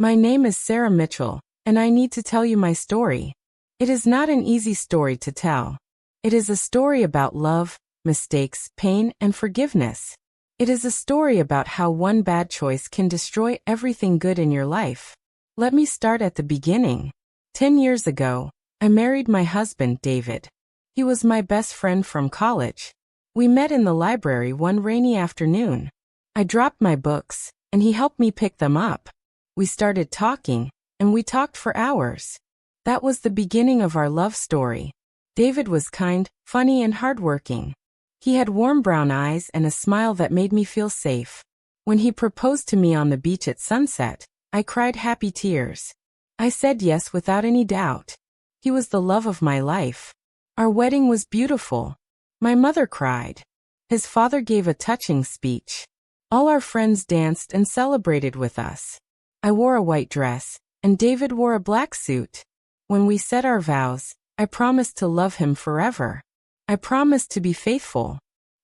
My name is Sarah Mitchell, and I need to tell you my story. It is not an easy story to tell. It is a story about love, mistakes, pain, and forgiveness. It is a story about how one bad choice can destroy everything good in your life. Let me start at the beginning. 10 years ago, I married my husband, David. He was my best friend from college. We met in the library one rainy afternoon. I dropped my books, and he helped me pick them up. We started talking, and we talked for hours. That was the beginning of our love story. David was kind, funny, and hardworking. He had warm brown eyes and a smile that made me feel safe. When he proposed to me on the beach at sunset, I cried happy tears. I said yes without any doubt. He was the love of my life. Our wedding was beautiful. My mother cried. His father gave a touching speech. All our friends danced and celebrated with us. I wore a white dress, and David wore a black suit. When we said our vows, I promised to love him forever. I promised to be faithful.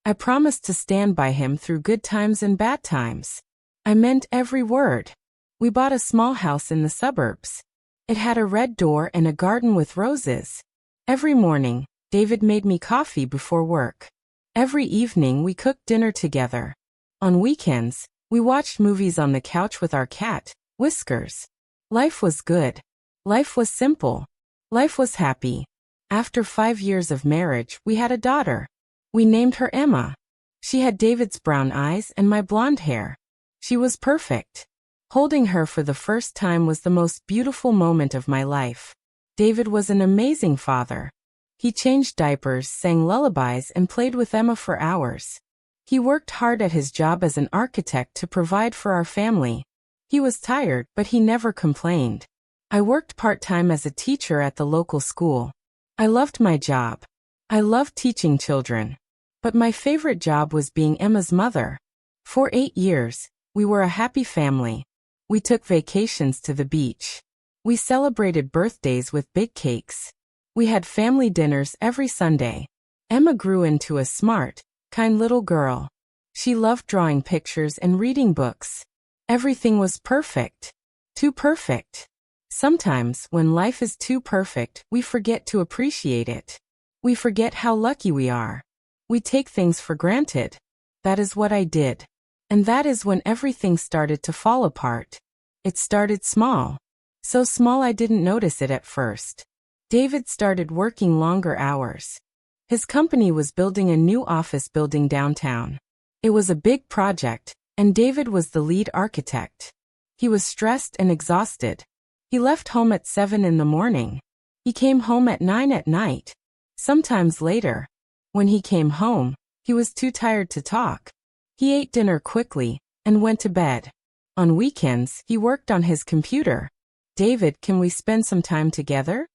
I promised to stand by him through good times and bad times. I meant every word. We bought a small house in the suburbs. It had a red door and a garden with roses. Every morning, David made me coffee before work. Every evening we cooked dinner together. On weekends, we watched movies on the couch with our cat, Whiskers. Life was good. Life was simple. Life was happy. After 5 years of marriage, we had a daughter. We named her Emma. She had David's brown eyes and my blonde hair. She was perfect. Holding her for the first time was the most beautiful moment of my life. David was an amazing father. He changed diapers, sang lullabies, and played with Emma for hours. He worked hard at his job as an architect to provide for our family. He was tired, but he never complained. I worked part-time as a teacher at the local school. I loved my job. I loved teaching children. But my favorite job was being Emma's mother. For 8 years, we were a happy family. We took vacations to the beach. We celebrated birthdays with big cakes. We had family dinners every Sunday. Emma grew into a smart, kind little girl. She loved drawing pictures and reading books. Everything was perfect. Too perfect. Sometimes, when life is too perfect, we forget to appreciate it. We forget how lucky we are. We take things for granted. That is what I did. And that is when everything started to fall apart. It started small. So small I didn't notice it at first. David started working longer hours. His company was building a new office building downtown. It was a big project, and David was the lead architect. He was stressed and exhausted. He left home at 7 in the morning. He came home at 9 at night. Sometimes later. When he came home, he was too tired to talk. He ate dinner quickly and went to bed. On weekends, he worked on his computer. David, can we spend some time together?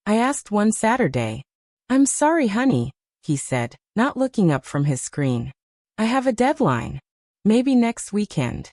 I asked one Saturday. I'm sorry, honey, he said, not looking up from his screen. I have a deadline. Maybe next weekend.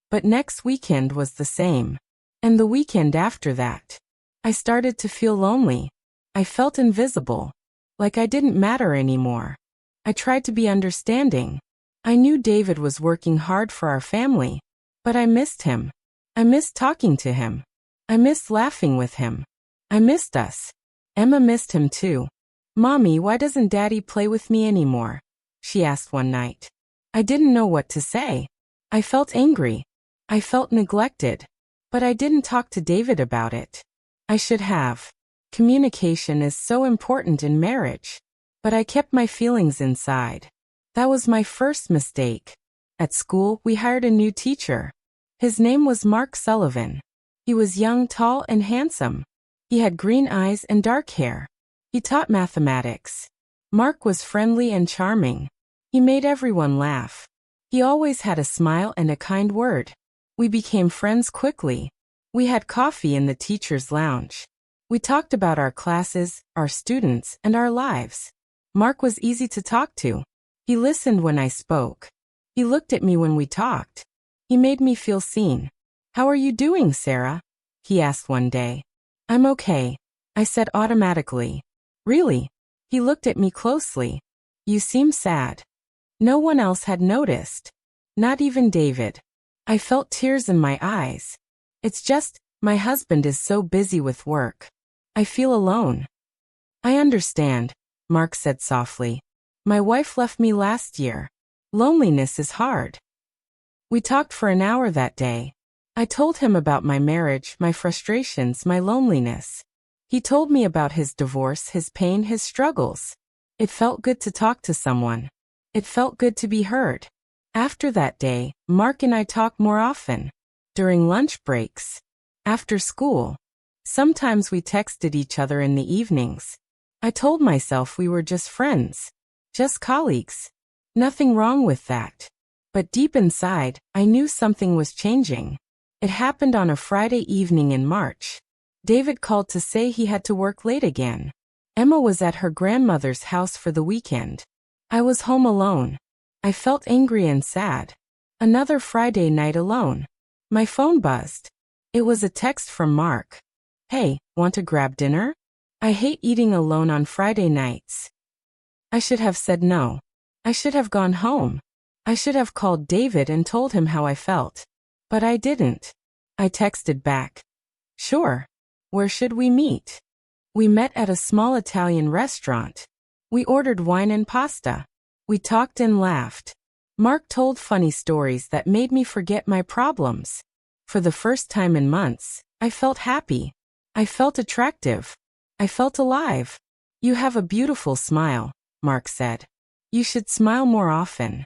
But next weekend was the same. And the weekend after that. I started to feel lonely. I felt invisible. Like I didn't matter anymore. I tried to be understanding. I knew David was working hard for our family. But I missed him. I missed talking to him. I missed laughing with him. I missed us. Emma missed him too. Mommy, why doesn't Daddy play with me anymore? She asked one night. I didn't know what to say. I felt angry. I felt neglected. But I didn't talk to David about it. I should have. Communication is so important in marriage. But I kept my feelings inside. That was my first mistake. At school, we hired a new teacher. His name was Mark Sullivan. He was young, tall, and handsome. He had green eyes and dark hair. He taught mathematics. Mark was friendly and charming. He made everyone laugh. He always had a smile and a kind word. We became friends quickly. We had coffee in the teacher's lounge. We talked about our classes, our students, and our lives. Mark was easy to talk to. He listened when I spoke. He looked at me when we talked. He made me feel seen. How are you doing, Sarah? He asked one day. I'm okay, I said automatically. Really? He looked at me closely. You seem sad. No one else had noticed. Not even David. I felt tears in my eyes. It's just, my husband is so busy with work. I feel alone. I understand, Mark said softly. My wife left me last year. Loneliness is hard. We talked for an hour that day. I told him about my marriage, my frustrations, my loneliness. He told me about his divorce, his pain, his struggles. It felt good to talk to someone. It felt good to be heard. After that day, Mark and I talked more often. During lunch breaks. After school. Sometimes we texted each other in the evenings. I told myself we were just friends. Just colleagues. Nothing wrong with that. But deep inside, I knew something was changing. It happened on a Friday evening in March. David called to say he had to work late again. Emma was at her grandmother's house for the weekend. I was home alone. I felt angry and sad. Another Friday night alone. My phone buzzed. It was a text from Mark. Hey, want to grab dinner? I hate eating alone on Friday nights. I should have said no. I should have gone home. I should have called David and told him how I felt. But I didn't. I texted back. Sure. Where should we meet? We met at a small Italian restaurant. We ordered wine and pasta. We talked and laughed. Mark told funny stories that made me forget my problems. For the first time in months, I felt happy. I felt attractive. I felt alive. You have a beautiful smile, Mark said. You should smile more often.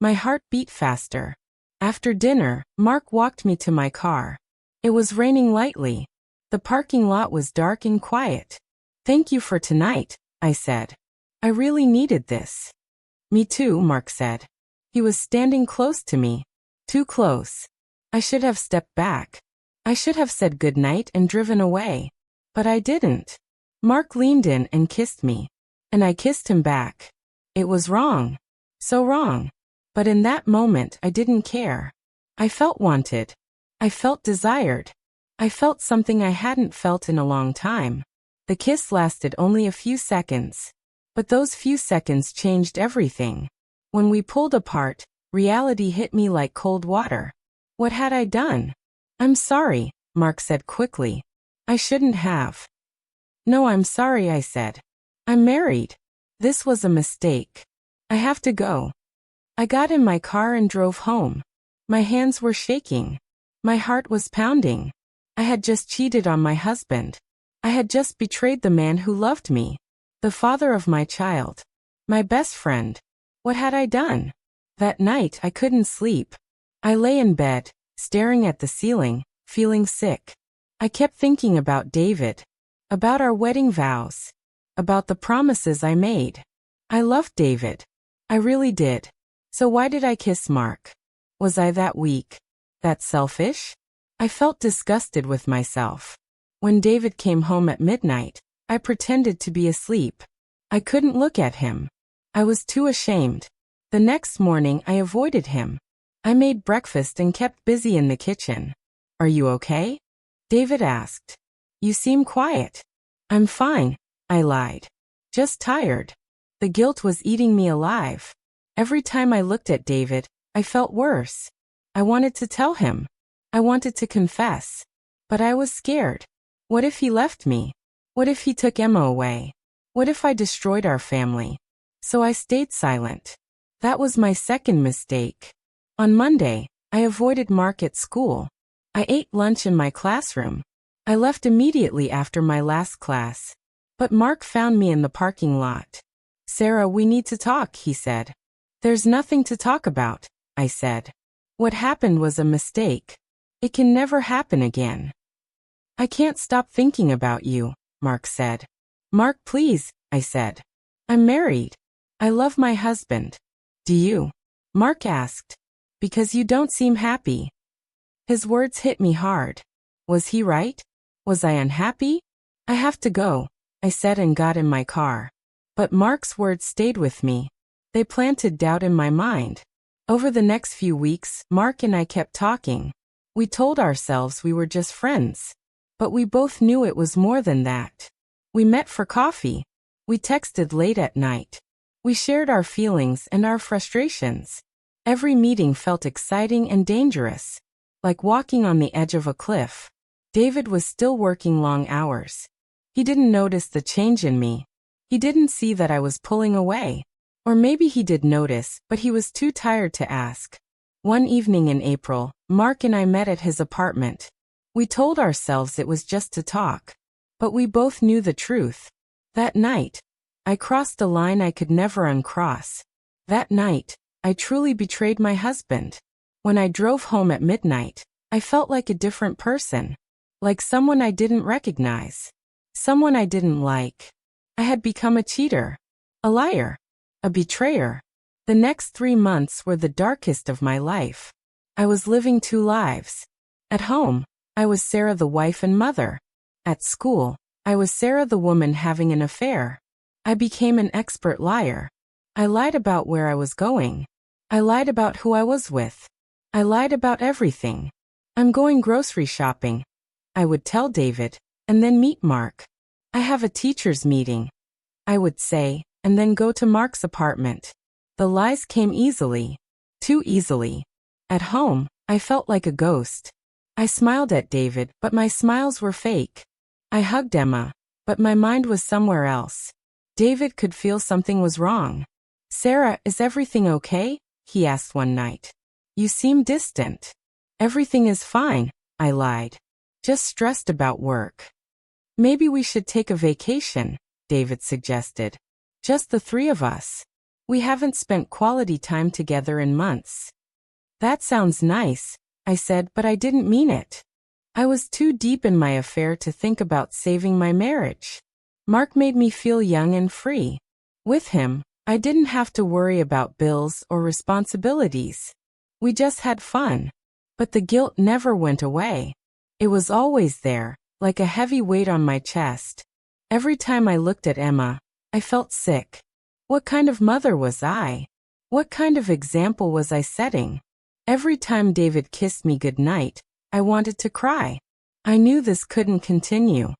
My heart beat faster. After dinner, Mark walked me to my car. It was raining lightly. The parking lot was dark and quiet. Thank you for tonight, I said. I really needed this. Me too, Mark said. He was standing close to me. Too close. I should have stepped back. I should have said goodnight and driven away. But I didn't. Mark leaned in and kissed me. And I kissed him back. It was wrong. So wrong. But in that moment I didn't care. I felt wanted. I felt desired. I felt something I hadn't felt in a long time. The kiss lasted only a few seconds. But those few seconds changed everything. When we pulled apart, reality hit me like cold water. What had I done? I'm sorry, Mark said quickly. I shouldn't have. No, I'm sorry, I said. I'm married. This was a mistake. I have to go. I got in my car and drove home. My hands were shaking. My heart was pounding. I had just cheated on my husband. I had just betrayed the man who loved me. The father of my child. My best friend. What had I done? That night I couldn't sleep. I lay in bed, staring at the ceiling, feeling sick. I kept thinking about David. About our wedding vows. About the promises I made. I loved David. I really did. So why did I kiss Mark? Was I that weak? That selfish? I felt disgusted with myself. When David came home at midnight, I pretended to be asleep. I couldn't look at him. I was too ashamed. The next morning I avoided him. I made breakfast and kept busy in the kitchen. Are you okay? David asked. You seem quiet. I'm fine, I lied. Just tired. The guilt was eating me alive. Every time I looked at David, I felt worse. I wanted to tell him. I wanted to confess. But I was scared. What if he left me? What if he took Emma away? What if I destroyed our family? So I stayed silent. That was my second mistake. On Monday, I avoided Mark at school. I ate lunch in my classroom. I left immediately after my last class. But Mark found me in the parking lot. Sarah, we need to talk, he said. There's nothing to talk about, I said. What happened was a mistake. It can never happen again. I can't stop thinking about you, Mark said. Mark, please, I said. I'm married. I love my husband. Do you? Mark asked. Because you don't seem happy. His words hit me hard. Was he right? Was I unhappy? I have to go, I said and got in my car. But Mark's words stayed with me. They planted doubt in my mind. Over the next few weeks, Mark and I kept talking. We told ourselves we were just friends. But we both knew it was more than that. We met for coffee. We texted late at night. We shared our feelings and our frustrations. Every meeting felt exciting and dangerous. like walking on the edge of a cliff. David was still working long hours. He didn't notice the change in me. He didn't see that I was pulling away. Or maybe he did notice, but he was too tired to ask. One evening in April, Mark and I met at his apartment. We told ourselves it was just to talk. But we both knew the truth. That night, I crossed a line I could never uncross. That night, I truly betrayed my husband. When I drove home at midnight, I felt like a different person. Like someone I didn't recognize. Someone I didn't like. I had become a cheater. A liar. A betrayer. The next 3 months were the darkest of my life. I was living 2 lives. At home, I was Sarah the wife and mother. At school, I was Sarah the woman having an affair. I became an expert liar. I lied about where I was going. I lied about who I was with. I lied about everything. I'm going grocery shopping, I would tell David, and then meet Mark. I have a teacher's meeting, I would say, and then go to Mark's apartment. The lies came easily. Too easily. At home, I felt like a ghost. I smiled at David, but my smiles were fake. I hugged Emma, but my mind was somewhere else. David could feel something was wrong. Sarah, is everything okay? He asked one night. You seem distant. Everything is fine, I lied. Just stressed about work. Maybe we should take a vacation, David suggested. Just the 3 of us. We haven't spent quality time together in months. That sounds nice, I said, but I didn't mean it. I was too deep in my affair to think about saving my marriage. Mark made me feel young and free. With him, I didn't have to worry about bills or responsibilities. We just had fun. But the guilt never went away. It was always there, like a heavy weight on my chest. Every time I looked at Emma, I felt sick. What kind of mother was I? What kind of example was I setting? Every time David kissed me goodnight, I wanted to cry. I knew this couldn't continue.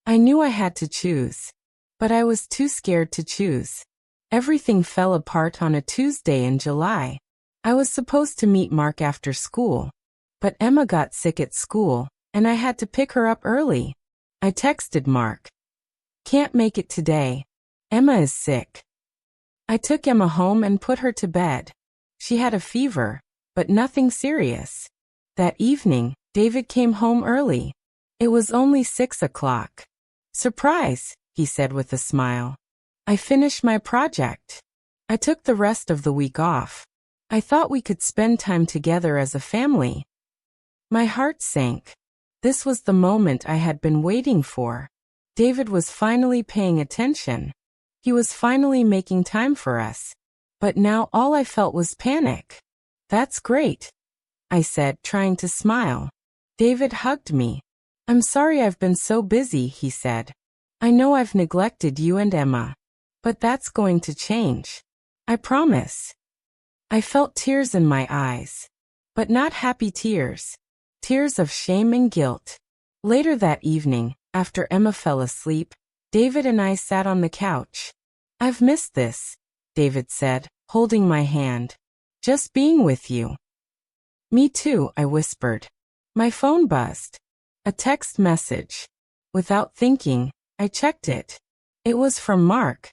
I knew I had to choose. But I was too scared to choose. Everything fell apart on a Tuesday in July. I was supposed to meet Mark after school. But Emma got sick at school, and I had to pick her up early. I texted Mark. Can't make it today. Emma is sick. I took Emma home and put her to bed. She had a fever, but nothing serious. That evening, David came home early. It was only 6 o'clock. Surprise, he said with a smile. I finished my project. I took the rest of the week off. I thought we could spend time together as a family. My heart sank. This was the moment I had been waiting for. David was finally paying attention. He was finally making time for us. But now all I felt was panic. That's great, I said, trying to smile. David hugged me. I'm sorry I've been so busy, he said. I know I've neglected you and Emma. But that's going to change. I promise. I felt tears in my eyes. But not happy tears. Tears of shame and guilt. Later that evening, after Emma fell asleep, David and I sat on the couch. I've missed this, David said, holding my hand. Just being with you. Me too, I whispered. My phone buzzed. A text message. Without thinking, I checked it. It was from Mark.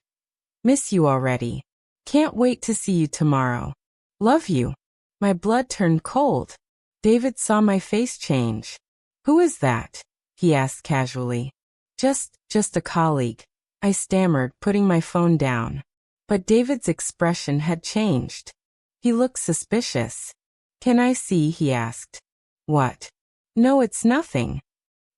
Miss you already. Can't wait to see you tomorrow. Love you. My blood turned cold. David saw my face change. Who is that? He asked casually. Just a colleague. I stammered, putting my phone down. But David's expression had changed. He looked suspicious. Can I see? He asked. What? No, it's nothing.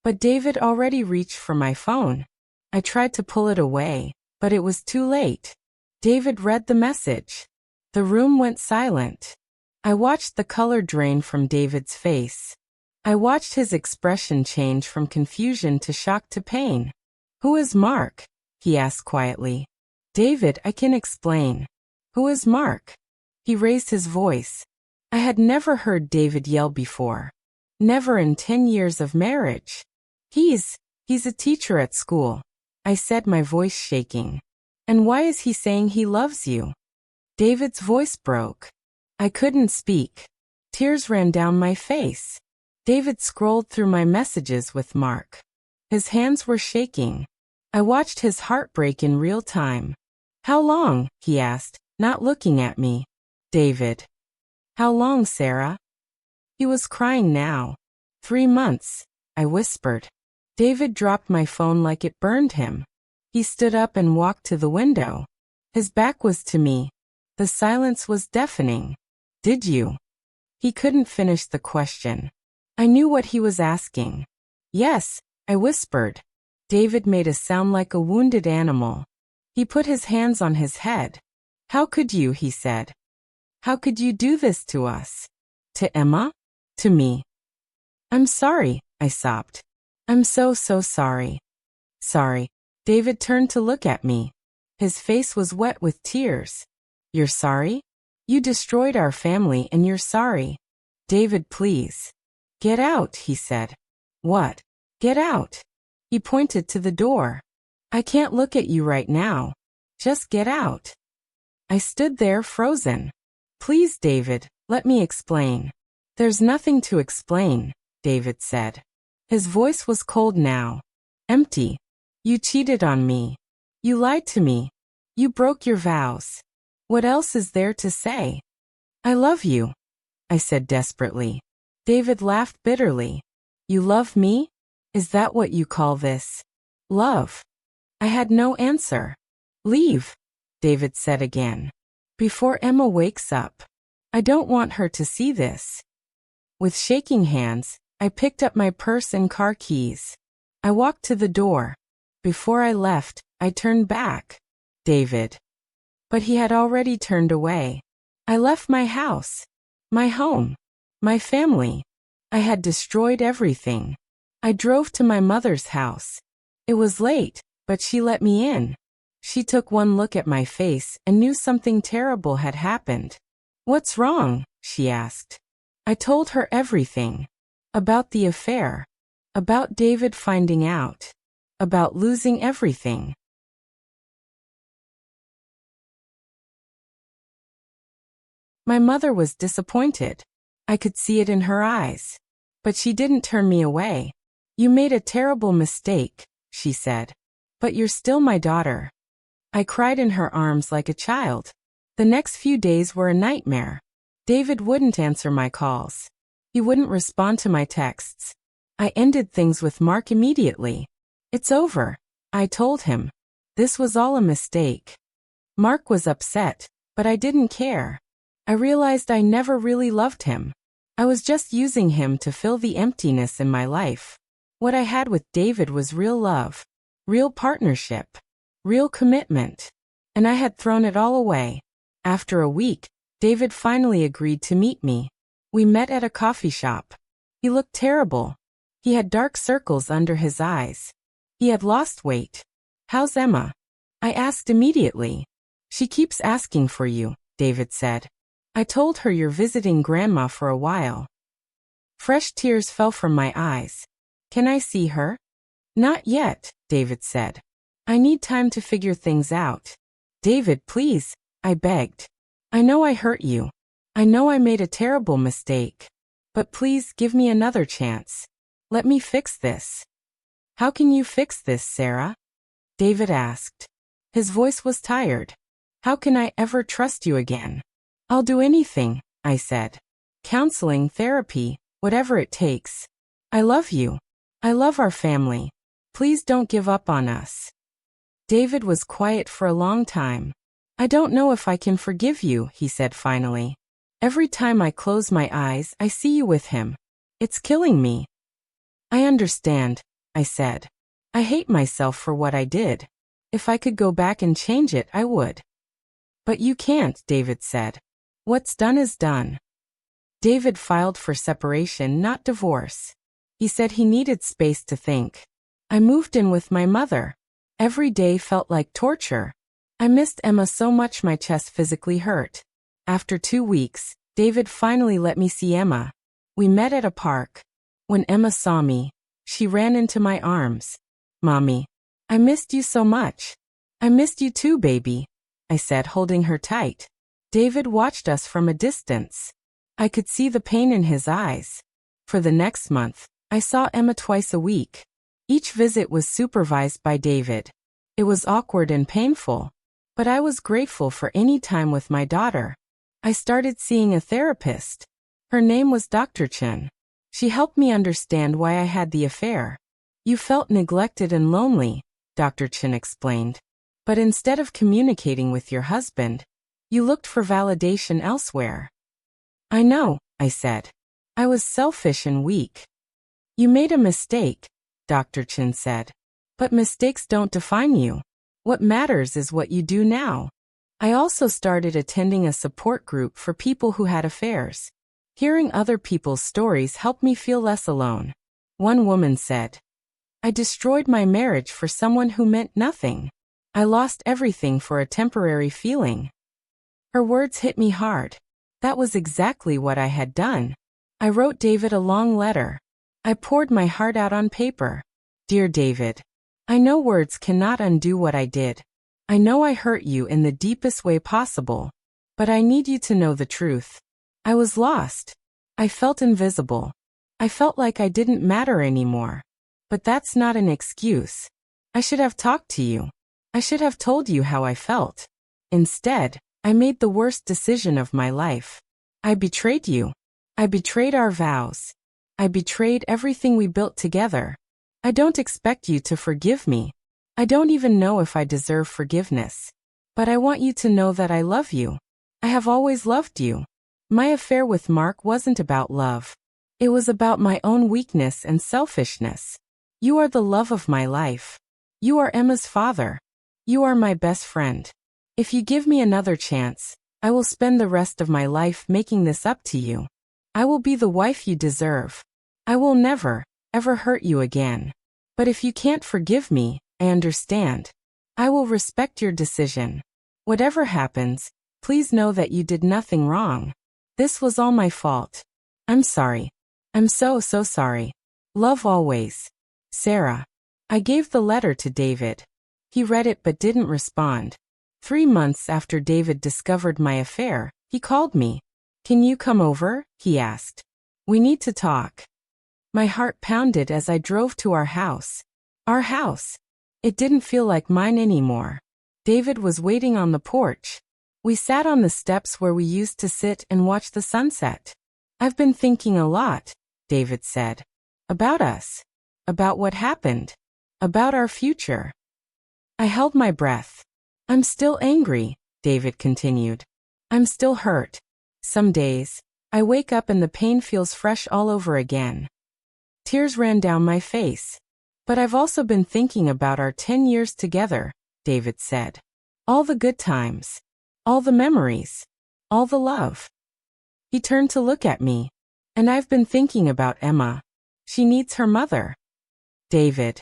But David already reached for my phone. I tried to pull it away, but it was too late. David read the message. The room went silent. I watched the color drain from David's face. I watched his expression change from confusion to shock to pain. Who is Mark? He asked quietly. David, I can explain. Who is Mark? He raised his voice. I had never heard David yell before. Never in 10 years of marriage. He's a teacher at school. I said, my voice shaking. And why is he saying he loves you? David's voice broke. I couldn't speak. Tears ran down my face. David scrolled through my messages with Mark. His hands were shaking. I watched his heart break in real time. How long? He asked, not looking at me. David. How long, Sarah? He was crying now. 3 months, I whispered. David dropped my phone like it burned him. He stood up and walked to the window. His back was to me. The silence was deafening. Did you? He couldn't finish the question. I knew what he was asking. Yes, I whispered. David made a sound like a wounded animal. He put his hands on his head. How could you, he said. How could you do this to us? To Emma? To me. I'm sorry, I sobbed. I'm so sorry. Sorry. David turned to look at me. His face was wet with tears. You're sorry? You destroyed our family and you're sorry. David, please. Get out, he said. What? Get out. He pointed to the door. I can't look at you right now. Just get out. I stood there frozen. Please, David, let me explain. There's nothing to explain, David said. His voice was cold now. Empty. You cheated on me. You lied to me. You broke your vows. What else is there to say? I love you, I said desperately. David laughed bitterly. You love me? Is that what you call this? Love? I had no answer. Leave, David said again. Before Emma wakes up. I don't want her to see this. With shaking hands, I picked up my purse and car keys. I walked to the door. Before I left, I turned back. David. But he had already turned away. I left my house, my home, my family. I had destroyed everything. I drove to my mother's house. It was late, but she let me in. She took one look at my face and knew something terrible had happened. What's wrong? She asked. I told her everything. About the affair. About David finding out. About losing everything. My mother was disappointed. I could see it in her eyes. But she didn't turn me away. You made a terrible mistake, she said. But you're still my daughter. I cried in her arms like a child. The next few days were a nightmare. David wouldn't answer my calls. He wouldn't respond to my texts. I ended things with Mark immediately. It's over, I told him. This was all a mistake. Mark was upset, but I didn't care. I realized I never really loved him. I was just using him to fill the emptiness in my life. What I had with David was real love, real partnership, real commitment. And I had thrown it all away. After a week, David finally agreed to meet me. We met at a coffee shop. He looked terrible. He had dark circles under his eyes. He had lost weight. How's Emma? I asked immediately. She keeps asking for you, David said. I told her you're visiting Grandma for a while. Fresh tears fell from my eyes. Can I see her? Not yet, David said. I need time to figure things out. David, please, I begged. I know I hurt you. I know I made a terrible mistake. But please give me another chance. Let me fix this. How can you fix this, Sarah? David asked. His voice was tired. How can I ever trust you again? I'll do anything, I said. Counseling, therapy, whatever it takes. I love you. I love our family. Please don't give up on us. David was quiet for a long time. I don't know if I can forgive you, he said finally. Every time I close my eyes, I see you with him. It's killing me. I understand, I said. I hate myself for what I did. If I could go back and change it, I would. But you can't, David said. What's done is done. David filed for separation, not divorce. He said he needed space to think. I moved in with my mother. Every day felt like torture. I missed Emma so much my chest physically hurt. After 2 weeks, David finally let me see Emma. We met at a park. When Emma saw me, she ran into my arms. Mommy, I missed you so much. I missed you too, baby, I said, holding her tight. David watched us from a distance. I could see the pain in his eyes. For the next month, I saw Emma twice a week. Each visit was supervised by David. It was awkward and painful, but I was grateful for any time with my daughter. I started seeing a therapist. Her name was Dr. Chen. She helped me understand why I had the affair. You felt neglected and lonely, Dr. Chen explained. But instead of communicating with your husband, you looked for validation elsewhere. I know, I said. I was selfish and weak. You made a mistake, Dr. Chen said. But mistakes don't define you. What matters is what you do now. I also started attending a support group for people who had affairs. Hearing other people's stories helped me feel less alone. One woman said, I destroyed my marriage for someone who meant nothing. I lost everything for a temporary feeling. Her words hit me hard. That was exactly what I had done. I wrote David a long letter. I poured my heart out on paper. Dear David, I know words cannot undo what I did. I know I hurt you in the deepest way possible. But I need you to know the truth. I was lost. I felt invisible. I felt like I didn't matter anymore. But that's not an excuse. I should have talked to you. I should have told you how I felt. Instead, I made the worst decision of my life. I betrayed you. I betrayed our vows. I betrayed everything we built together. I don't expect you to forgive me. I don't even know if I deserve forgiveness. But I want you to know that I love you. I have always loved you. My affair with Mark wasn't about love. It was about my own weakness and selfishness. You are the love of my life. You are Emma's father. You are my best friend. If you give me another chance, I will spend the rest of my life making this up to you. I will be the wife you deserve. I will never, ever hurt you again. But if you can't forgive me, I understand. I will respect your decision. Whatever happens, please know that you did nothing wrong. This was all my fault. I'm sorry. I'm so sorry. Love always. Sarah. I gave the letter to David. He read it but didn't respond. 3 months after David discovered my affair, he called me. Can you come over? He asked. We need to talk. My heart pounded as I drove to our house. Our house. It didn't feel like mine anymore. David was waiting on the porch. We sat on the steps where we used to sit and watch the sunset. I've been thinking a lot, David said. About us. About what happened. About our future. I held my breath. I'm still angry, David continued. I'm still hurt. Some days, I wake up and the pain feels fresh all over again. Tears ran down my face. But I've also been thinking about our 10 years together, David said. All the good times. All the memories. All the love. He turned to look at me. And I've been thinking about Emma. She needs her mother. David.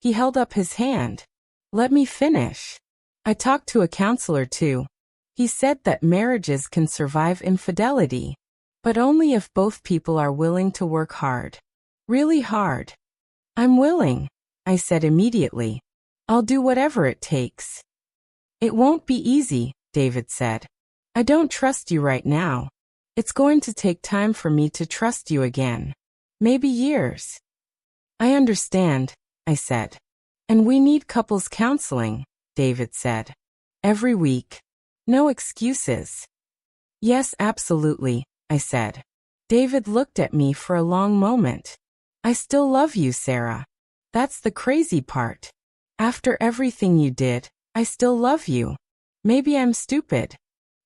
He held up his hand. Let me finish. I talked to a counselor too. He said that marriages can survive infidelity, but only if both people are willing to work hard. Really hard. I'm willing, I said immediately. I'll do whatever it takes. It won't be easy, David said. I don't trust you right now. It's going to take time for me to trust you again. Maybe years. I understand, I said. And we need couples counseling, David said. Every week. No excuses. Yes, absolutely, I said. David looked at me for a long moment. I still love you, Sarah. That's the crazy part. After everything you did, I still love you. Maybe I'm stupid.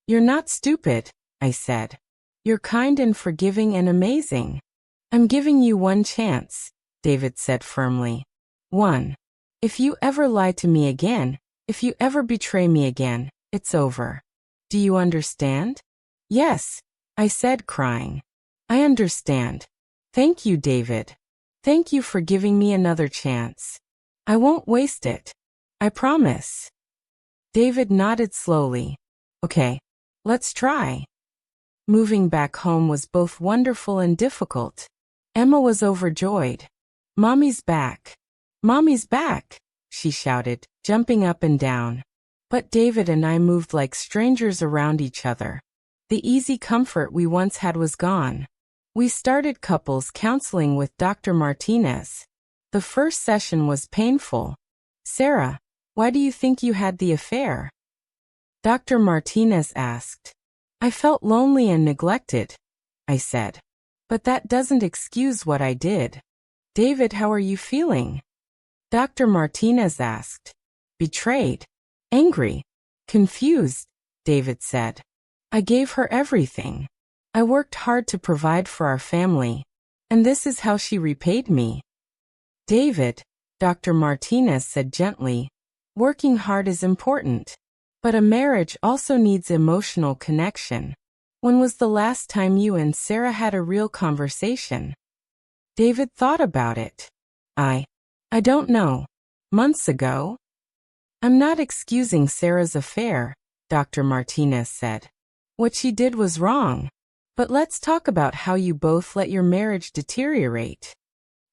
You're not stupid, I said. You're kind and forgiving and amazing. I'm giving you one chance, David said firmly. One. If you ever lie to me again, if you ever betray me again, it's over. Do you understand? Yes, I said, crying. I understand. Thank you, David. Thank you for giving me another chance. I won't waste it. I promise. David nodded slowly. Okay, let's try. Moving back home was both wonderful and difficult. Emma was overjoyed. Mommy's back. Mommy's back, she shouted, jumping up and down. But David and I moved like strangers around each other. The easy comfort we once had was gone. We started couples counseling with Dr. Martinez. The first session was painful. Sarah, why do you think you had the affair? Dr. Martinez asked. I felt lonely and neglected, I said. But that doesn't excuse what I did. David, how are you feeling? Dr. Martinez asked. Betrayed. Angry. Confused, David said. I gave her everything. I worked hard to provide for our family. And this is how she repaid me. David, Dr. Martinez said gently, working hard is important. But a marriage also needs emotional connection. When was the last time you and Sarah had a real conversation? David thought about it. I don't know. Months ago? I'm not excusing Sarah's affair, Dr. Martinez said. What she did was wrong. But let's talk about how you both let your marriage deteriorate.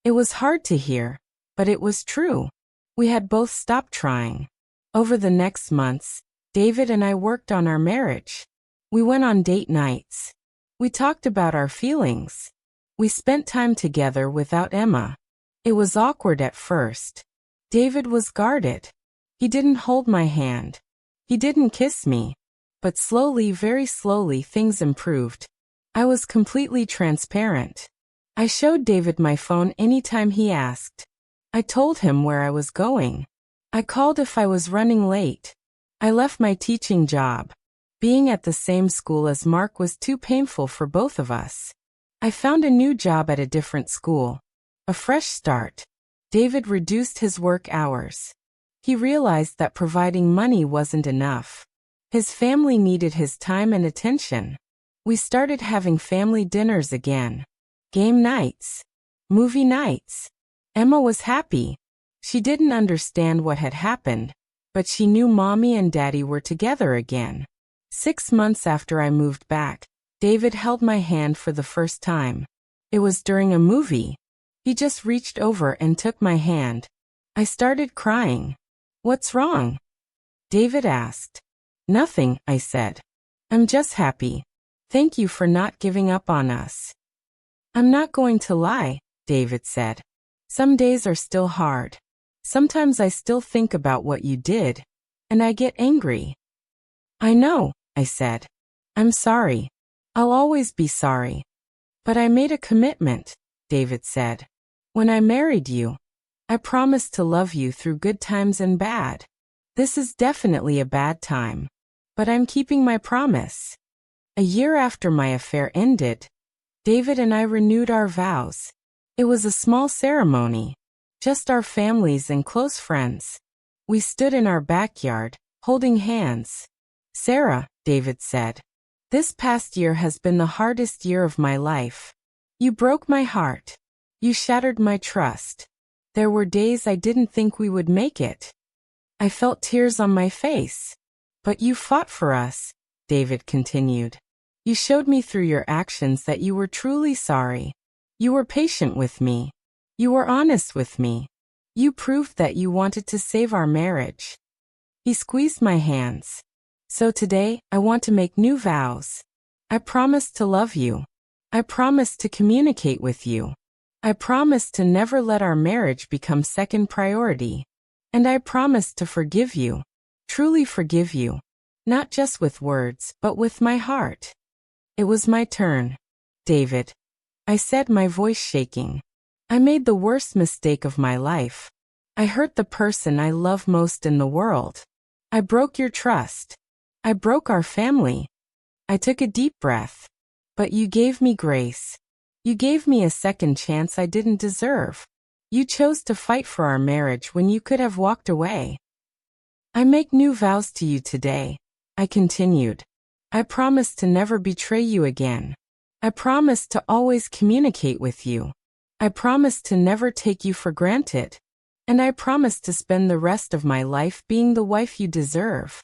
It was hard to hear, but it was true. We had both stopped trying. Over the next months, David and I worked on our marriage. We went on date nights. We talked about our feelings. We spent time together without Emma. It was awkward at first. David was guarded. He didn't hold my hand. He didn't kiss me. But slowly, very slowly, things improved. I was completely transparent. I showed David my phone anytime he asked. I told him where I was going. I called if I was running late. I left my teaching job. Being at the same school as Mark was too painful for both of us. I found a new job at a different school. A fresh start. David reduced his work hours. He realized that providing money wasn't enough. His family needed his time and attention. We started having family dinners again. Game nights. Movie nights. Emma was happy. She didn't understand what had happened, but she knew Mommy and Daddy were together again. 6 months after I moved back, David held my hand for the first time. It was during a movie. He just reached over and took my hand. I started crying. What's wrong? David asked. Nothing, I said. I'm just happy. Thank you for not giving up on us. I'm not going to lie, David said. Some days are still hard. Sometimes I still think about what you did, and I get angry. I know, I said. I'm sorry. I'll always be sorry. But I made a commitment, David said. When I married you, I promised to love you through good times and bad. This is definitely a bad time. But I'm keeping my promise. A year after my affair ended, David and I renewed our vows. It was a small ceremony. Just our families and close friends. We stood in our backyard, holding hands. Sarah, David said, this past year has been the hardest year of my life. You broke my heart. You shattered my trust. There were days I didn't think we would make it. I felt tears on my face. But you fought for us, David continued. You showed me through your actions that you were truly sorry. You were patient with me. You were honest with me. You proved that you wanted to save our marriage. He squeezed my hands. So today, I want to make new vows. I promise to love you. I promise to communicate with you. I promise to never let our marriage become second priority. And I promise to forgive you. Truly forgive you. Not just with words, but with my heart. It was my turn. David, I said, my voice shaking. I made the worst mistake of my life. I hurt the person I love most in the world. I broke your trust. I broke our family. I took a deep breath. But you gave me grace. You gave me a second chance I didn't deserve. You chose to fight for our marriage when you could have walked away. I make new vows to you today, I continued. I promise to never betray you again. I promise to always communicate with you. I promise to never take you for granted. And I promise to spend the rest of my life being the wife you deserve.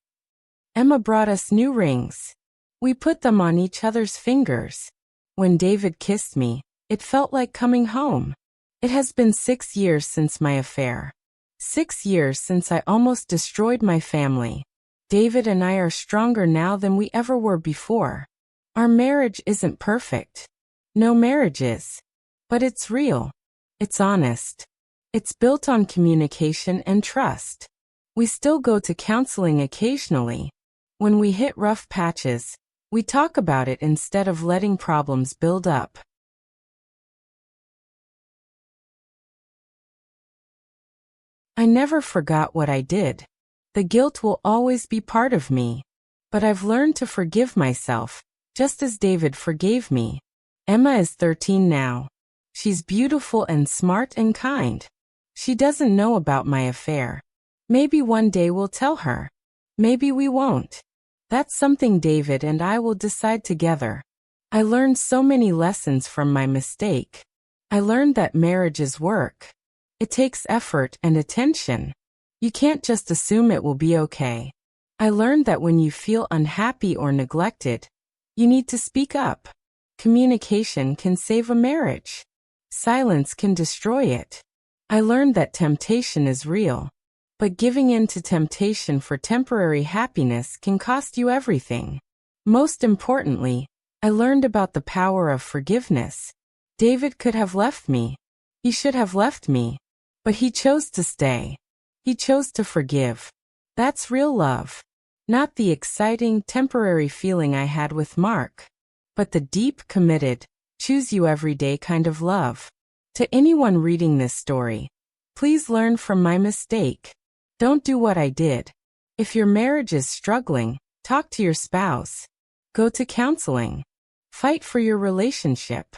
Emma brought us new rings. We put them on each other's fingers. When David kissed me, it felt like coming home. It has been 6 years since my affair. 6 years since I almost destroyed my family. David and I are stronger now than we ever were before. Our marriage isn't perfect. No marriage is. But it's real. It's honest. It's built on communication and trust. We still go to counseling occasionally. When we hit rough patches, we talk about it instead of letting problems build up. I never forgot what I did. The guilt will always be part of me. But I've learned to forgive myself, just as David forgave me. Emma is 13 now. She's beautiful and smart and kind. She doesn't know about my affair. Maybe one day we'll tell her. Maybe we won't. That's something David and I will decide together. I learned so many lessons from my mistake. I learned that marriage is work. It takes effort and attention. You can't just assume it will be okay. I learned that when you feel unhappy or neglected, you need to speak up. Communication can save a marriage. Silence can destroy it. I learned that temptation is real. But giving in to temptation for temporary happiness can cost you everything. Most importantly, I learned about the power of forgiveness. David could have left me. He should have left me. But he chose to stay. He chose to forgive. That's real love. Not the exciting, temporary feeling I had with Mark, but the deep, committed, choose you every day kind of love. To anyone reading this story, please learn from my mistake. Don't do what I did. If your marriage is struggling, talk to your spouse. Go to counseling. Fight for your relationship.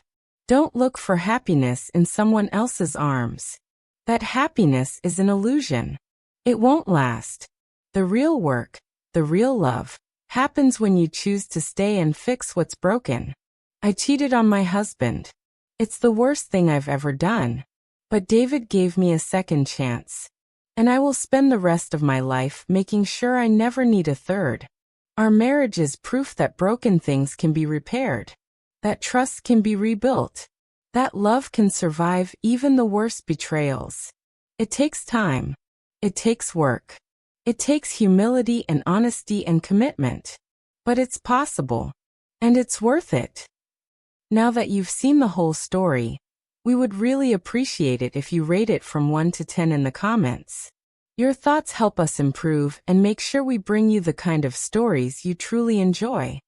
Don't look for happiness in someone else's arms. That happiness is an illusion. It won't last. The real work, the real love, happens when you choose to stay and fix what's broken. I cheated on my husband. It's the worst thing I've ever done. But David gave me a second chance. And I will spend the rest of my life making sure I never need a third. Our marriage is proof that broken things can be repaired. That trust can be rebuilt. That love can survive even the worst betrayals. It takes time. It takes work. It takes humility and honesty and commitment. But it's possible. And it's worth it. Now that you've seen the whole story, we would really appreciate it if you rate it from 1 to 10 in the comments. Your thoughts help us improve and make sure we bring you the kind of stories you truly enjoy.